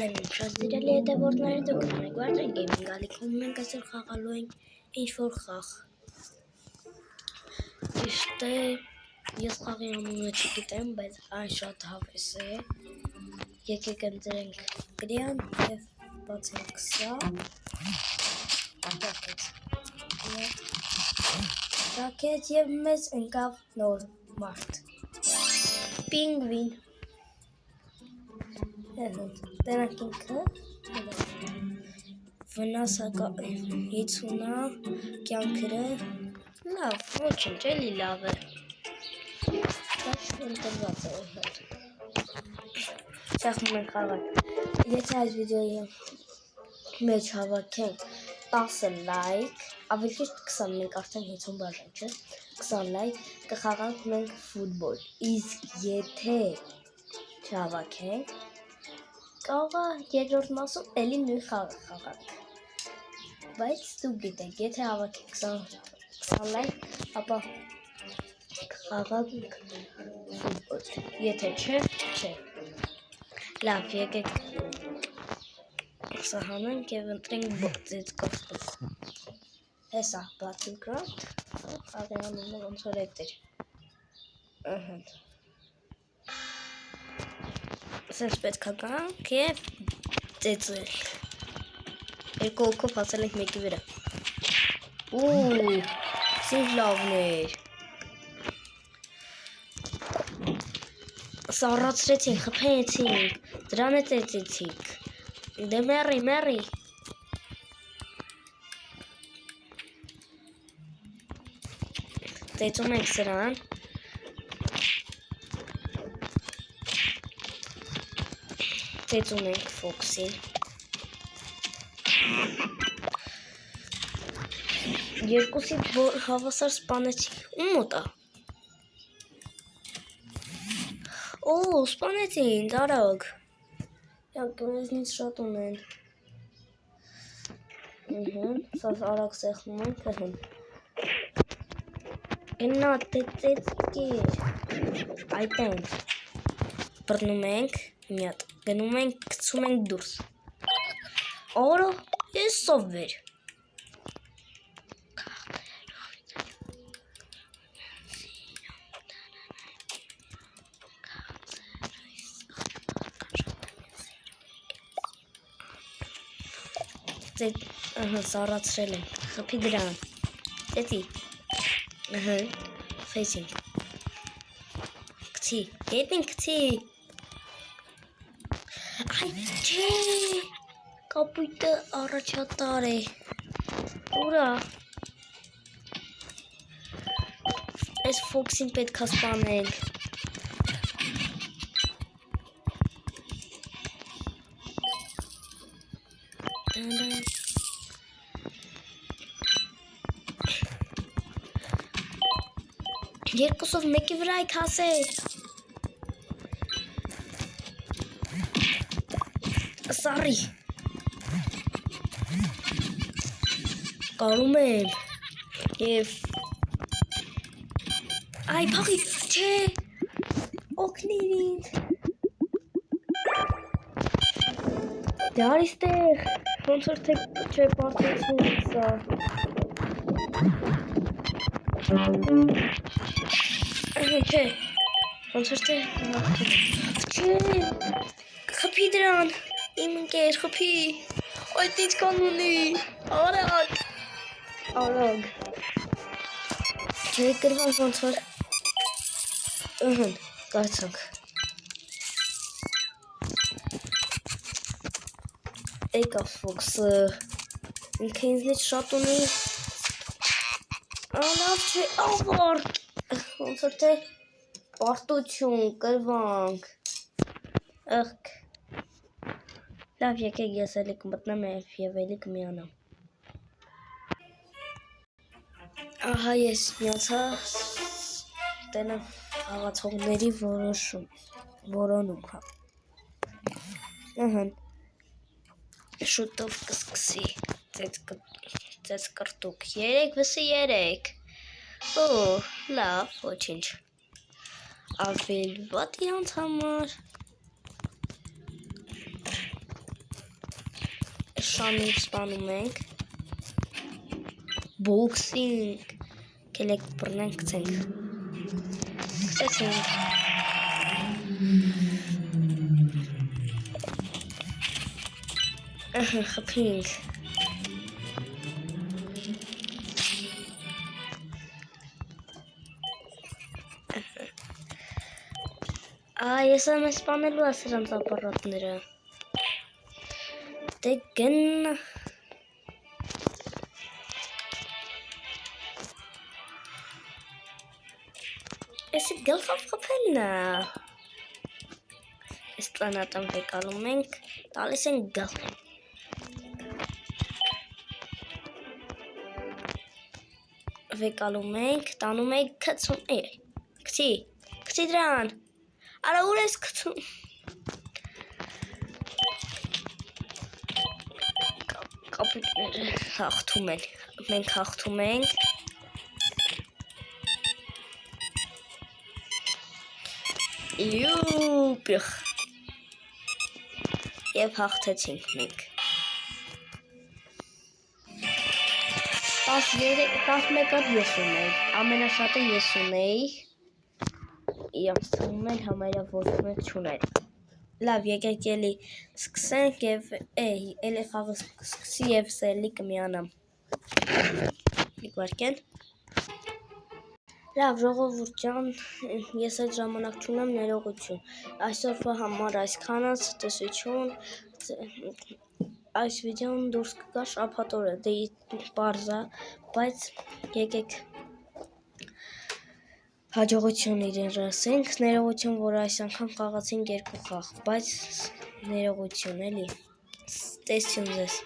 Շատ սիրելի հետևորդներ, դուք ունեք Վարդան Գեյմինգ ալիքում, մենք այսօր խաղալու ենք ինչ-որ խաղ։ Ճիշտ է, ես խաղի անունը չգիտեմ, բայց այն շատ հավես է։ Եկեք ընտրենք գրյան և բացենք սա։ Ռակետ և մեզ ընկավ նոր մարդ։ Պինգվին։ Տենակ ինքը վնասակահիցունա կյանքրը լավ, ոչինչ, էլի լավ է։ Բայց ընտրված է հետ։ Սեղմում ենք խաղալ։ Եթե այս վիդեոյի մեջ հավաքենք 10 լայք, ավելի ճիշտ 20, մենք արդեն 50 բաժան չէ, 20 լայք կխաղանք մենք ֆուտբոլ, իսկ եթե չհավաքենք, կարող է երկրորդ մասում էլի նույն խաղը խաղանք, բայց դուք գիտեք, եթե հավաքենք 20 լայք, ապա կխաղանք ֆուտբոլ, եթե չէ, չէ։ Լավ, եկեք սահանենք և ընտրենք ծեծկով հեսա, Battleground, խաղի անունը ոնց որ էդ էր։ Սենց պետք է գանք և ծեծենք։ Երկու հոգով հասել ենք մեկի վրա։ Սինք լավն էր։ Սառացրեցինք, խփեցինք, դրան է ծեծեցինք։ Դե մերի։ Ծեծում ենք սրան։ Ծեծում ենք Ֆոքսին։ Երկուսի հավասար սպանեցինք։ Ում մոտ է։ Սպանեցին, արագ։ Յանք մեզնից շատ ունեն։ Սա արագ սեղմում ենք, Գնա, ծեծկեր։ Այտենք։ Բռնում ենք, մի հատ, գնում ենք, գցում ենք դուրս։ Արա, ես սով վեր։ Սառացրել ենք, խփի դրան, ծեծի, խեցինք, կցի, հետին կցի, այ չէ, կապույտը առաջատար է, ուրա, այս Ֆոքսին պետք է սպանենք, երկուսով մեկի վրա եք հասել, սարի, կարում եմ, և, այ պաղի, չէ, օգնիր ինձ, դե արիստեղ, ոնց որ թե չէ պարտեցնում սա, չէ, ոնց որ թե չէ, խփի դրան, իմ ընկեր, խփի, այդ ինչ կան ունի, արագ, չէ, կրվանք ոնց որ, կարծանք, եկավ Ֆոքսը, ինքը ինձնից շատ ունի, լավ չէ, ավարդ, ոնց որ թե պարտություն, կրվանք, ըղք, լավ եկեք ես էլի կմտնեմ և էլի կմիանամ, ահա ես միացա տենը խաղացողների որոնում, շուտով կսկսի ծեծկրտուկ, 3 վսի 3, լավ, ոչինչ, ավելվատ իրանց համար, շանիկ սպանում ենք։ Բոքսինգ։ Կելեք բռնենք գցենք։ Գցեցինք։ Խփինք։ Ես եմ սպանելու է սրանց ապարատները։ Դե գնա։ Էսի գլխով խփելն է։ Այս տանատան վեկալում ենք, տալիս ենք գլխ։ Վեկալում ենք, տանում ենք, գցում ենք։ Գցի դրան։ Արա ուր ես գցում։ Կապիկները հաղթում են։ Մենք հաղթում ենք։ Յուպիխ։ Եվ հաղթեցինք մենք։ 11-ը ես ունեի, ամենաշատը ես ունեի, իրենց թվում են համարյա ոչ մեկ չուներ։ Լավ, եկեք էլի սկսենք և էլի խաղը սկսի և սելի կմիանամ։ Եկ վարկեն։ Լավ, ժողովուրդ ջան, ես այդ ժամանակ չունեմ, ներողություն։ Այսօրվա համար այսքանը, ցտեսություն, այս վիդեոն դուրս կգա շաբաթ օրը, դե պարզ է, բայց եկեք հաջողություն իրեն ասենք, ներողություն, որ այս անգամ խաղացինք 2 խաղ, բայց ներողություն էլի, տեսություն ձեզ։